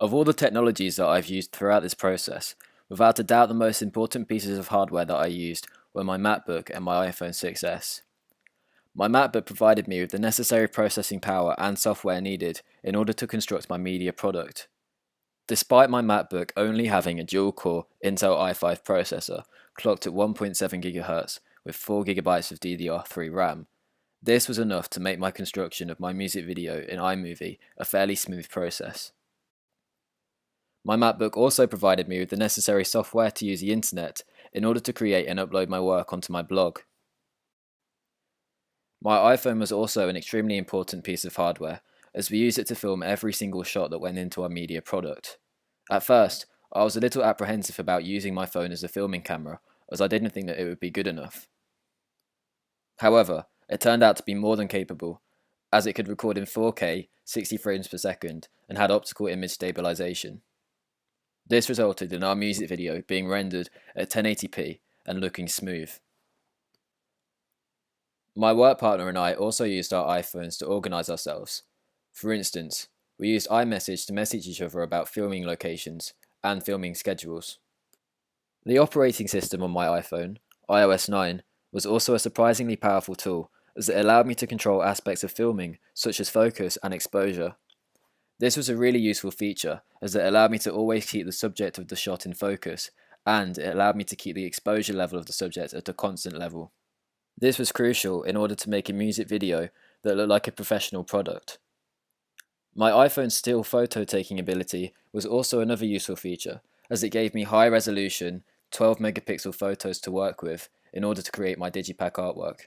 Of all the technologies that I've used throughout this process, without a doubt the most important pieces of hardware that I used were my MacBook and my iPhone 6s. My MacBook provided me with the necessary processing power and software needed in order to construct my media product. Despite my MacBook only having a dual-core Intel i5 processor clocked at 1.7 GHz with 4 GB of DDR3 RAM, this was enough to make my construction of my music video in iMovie a fairly smooth process. My MacBook also provided me with the necessary software to use the internet in order to create and upload my work onto my blog. My iPhone was also an extremely important piece of hardware, as we used it to film every single shot that went into our media product. At first, I was a little apprehensive about using my phone as a filming camera, as I didn't think that it would be good enough. However, it turned out to be more than capable, as it could record in 4K, 60 frames per second, and had optical image stabilization. This resulted in our music video being rendered at 1080p and looking smooth. My work partner and I also used our iPhones to organize ourselves. For instance, we used iMessage to message each other about filming locations and filming schedules. The operating system on my iPhone, iOS 9, was also a surprisingly powerful tool, as it allowed me to control aspects of filming such as focus and exposure. This was a really useful feature, as it allowed me to always keep the subject of the shot in focus, and it allowed me to keep the exposure level of the subject at a constant level. This was crucial in order to make a music video that looked like a professional product. My iPhone's still photo taking ability was also another useful feature, as it gave me high resolution 12 megapixel photos to work with in order to create my Digipack artwork.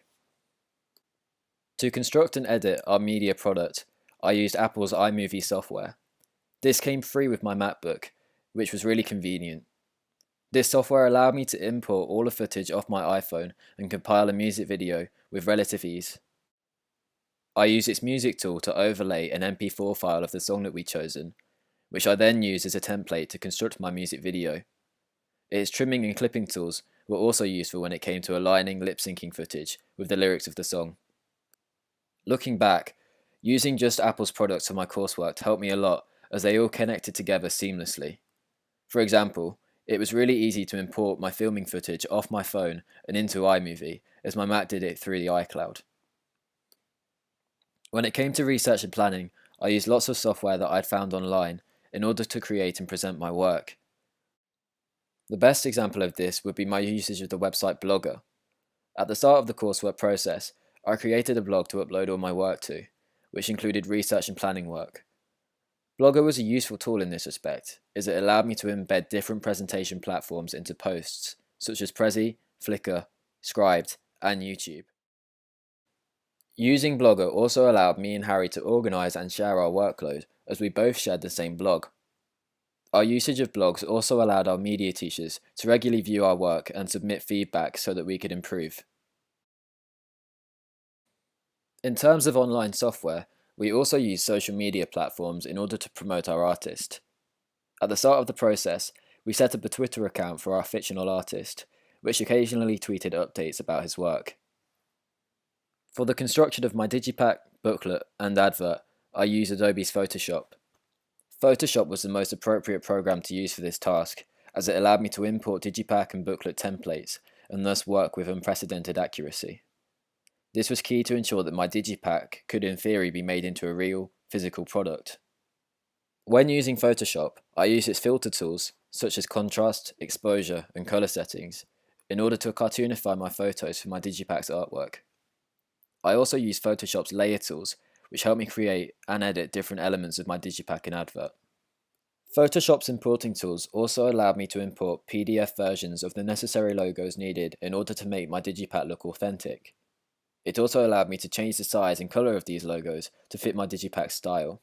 To construct and edit our media product, I used Apple's iMovie software. This came free with my MacBook, which was really convenient. This software allowed me to import all the footage off my iPhone and compile a music video with relative ease. I used its music tool to overlay an MP4 file of the song that we'd chosen, which I then used as a template to construct my music video. Its trimming and clipping tools were also useful when it came to aligning lip-syncing footage with the lyrics of the song. Looking back, using just Apple's products for my coursework helped me a lot, as they all connected together seamlessly. For example, it was really easy to import my filming footage off my phone and into iMovie, as my Mac did it through the iCloud. When it came to research and planning, I used lots of software that I'd found online in order to create and present my work. The best example of this would be my usage of the website Blogger. At the start of the coursework process, I created a blog to upload all my work to, which included research and planning work. Blogger was a useful tool in this respect, as it allowed me to embed different presentation platforms into posts, such as Prezi, Flickr, Scribd, and YouTube. Using Blogger also allowed me and Harry to organize and share our workload, as we both shared the same blog. Our usage of blogs also allowed our media teachers to regularly view our work and submit feedback so that we could improve. In terms of online software, we also use social media platforms in order to promote our artist. At the start of the process, we set up a Twitter account for our fictional artist, which occasionally tweeted updates about his work. For the construction of my Digipack, booklet, and advert, I used Adobe's Photoshop. Photoshop was the most appropriate program to use for this task, as it allowed me to import Digipack and booklet templates, and thus work with unprecedented accuracy. This was key to ensure that my Digipack could in theory be made into a real, physical product. When using Photoshop, I use its filter tools, such as contrast, exposure, and color settings, in order to cartoonify my photos for my Digipack's artwork. I also use Photoshop's layer tools, which help me create and edit different elements of my Digipack and advert. Photoshop's importing tools also allowed me to import PDF versions of the necessary logos needed in order to make my Digipack look authentic. It also allowed me to change the size and color of these logos to fit my Digipack style.